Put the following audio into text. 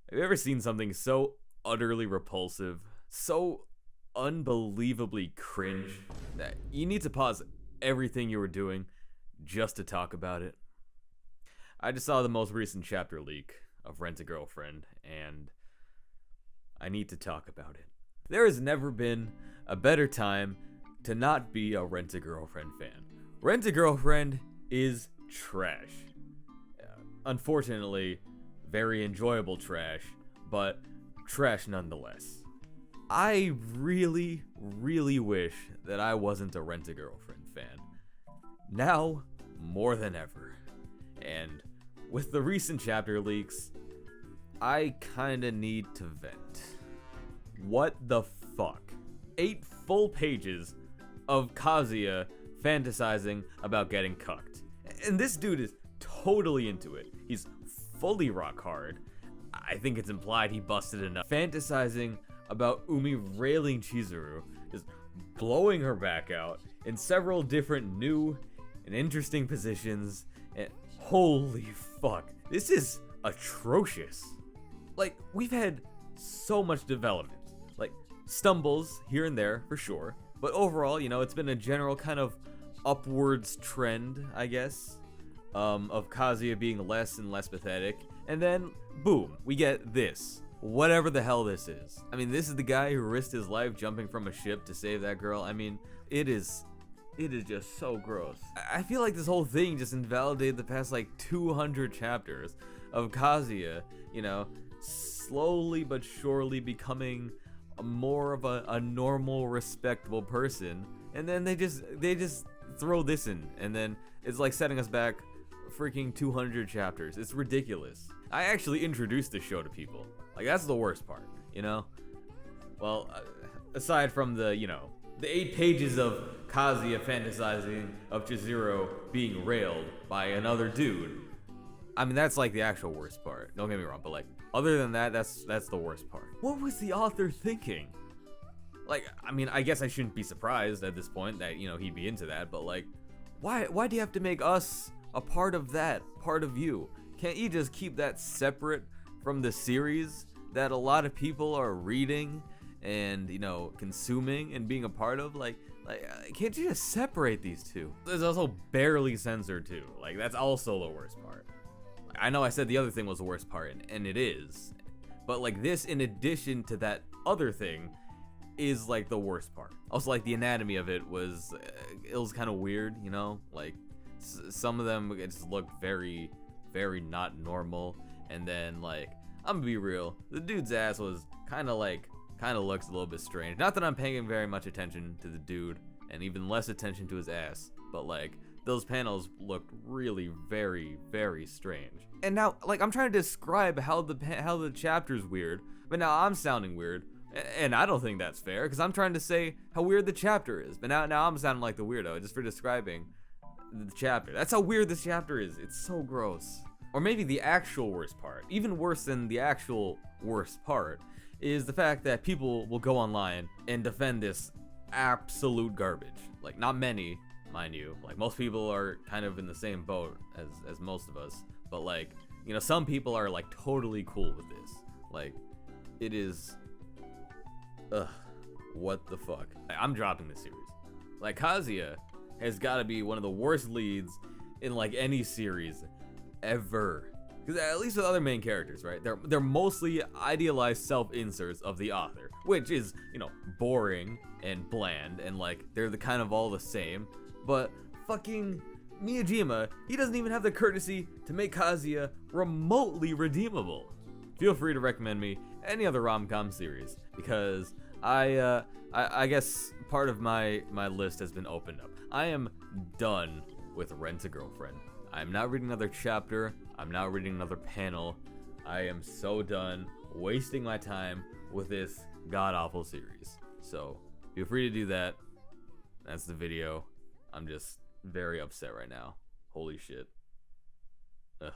Have you ever seen something so utterly repulsive, so unbelievably cringe, that you need to pause everything you were doing just to talk about it? I just saw the most recent chapter leak of Rent a Girlfriend, and I need to talk about it. There has never been a better time to not be a Rent a Girlfriend fan. Rent a Girlfriend is trash. Unfortunately, very enjoyable trash, but trash nonetheless. I really, really wish that I wasn't a Rent a Girlfriend fan. Now, more than ever. And with the recent chapter leaks, I kinda need to vent. What the fuck? 8 full pages of Kazuya fantasizing about getting cucked. And this dude is totally into it. He's fully rock hard. I think it's implied he busted enough. Fantasizing about Umi railing Chizuru, just blowing her back out in several different new and interesting positions. And holy fuck, this is atrocious. Like, we've had so much development. Like, stumbles here and there, for sure. But overall, it's been a general kind of upwards trend, I guess, of Kazuya being less and less pathetic. And then, boom, we get this. Whatever the hell this is. I mean, this is the guy who risked his life jumping from a ship to save that girl. I mean, it is just so gross. I feel like this whole thing just invalidated the past, 200 chapters of Kazuya, slowly but surely becoming more of a normal, respectable person. And then they just throw this in, and then it's like setting us back freaking 200 chapters. It's ridiculous. I actually introduced this show to people. That's the worst part, Well, aside from the 8 pages of Kazuya fantasizing of Chizuru being railed by another dude. I mean, that's the actual worst part. Don't get me wrong, but other than that, that's the worst part. What was the author thinking? I mean, I guess I shouldn't be surprised at this point that, he'd be into that, but why do you have to make us a part of that, part of you? Can't you just keep that separate from the series that a lot of people are reading and, consuming and being a part of? Can't you just separate these two? There's also barely censored too. That's also the worst part. I know I said the other thing was the worst part, and it is. But this, in addition to that other thing, is the worst part. Also, the anatomy of it was kind of weird, some of them just looked very, very not normal. And then I'm gonna be real, the dude's ass was kind of looks a little bit strange. Not that I'm paying very much attention to the dude, and even less attention to his ass, but those panels looked really very, very strange. And now, I'm trying to describe how the chapter's weird, but now I'm sounding weird, and I don't think that's fair, because I'm trying to say how weird the chapter is, but now I'm sounding like the weirdo just for describing the chapter. That's how weird this chapter is. It's so gross. Or maybe the actual worst part, even worse than the actual worst part, is the fact that people will go online and defend this absolute garbage. Not many, mind you. Most people are kind of in the same boat as most of us. But some people are totally cool with this. It is, what the fuck? I'm dropping this series. Kazuya has got to be one of the worst leads in any series ever. Because at least with other main characters, right? They're mostly idealized self-inserts of the author, which is, boring and bland, and they're the kind of all the same. But fucking Miyajima, he doesn't even have the courtesy to make Kazuya remotely redeemable. Feel free to recommend me any other rom-com series, because I guess part of my list has been opened up. I am done with Rent a Girlfriend. I'm not reading another chapter. I'm not reading another panel. I am so done wasting my time with this god-awful series. So, feel free to do that. That's the video. I'm just very upset right now. Holy shit. Ugh.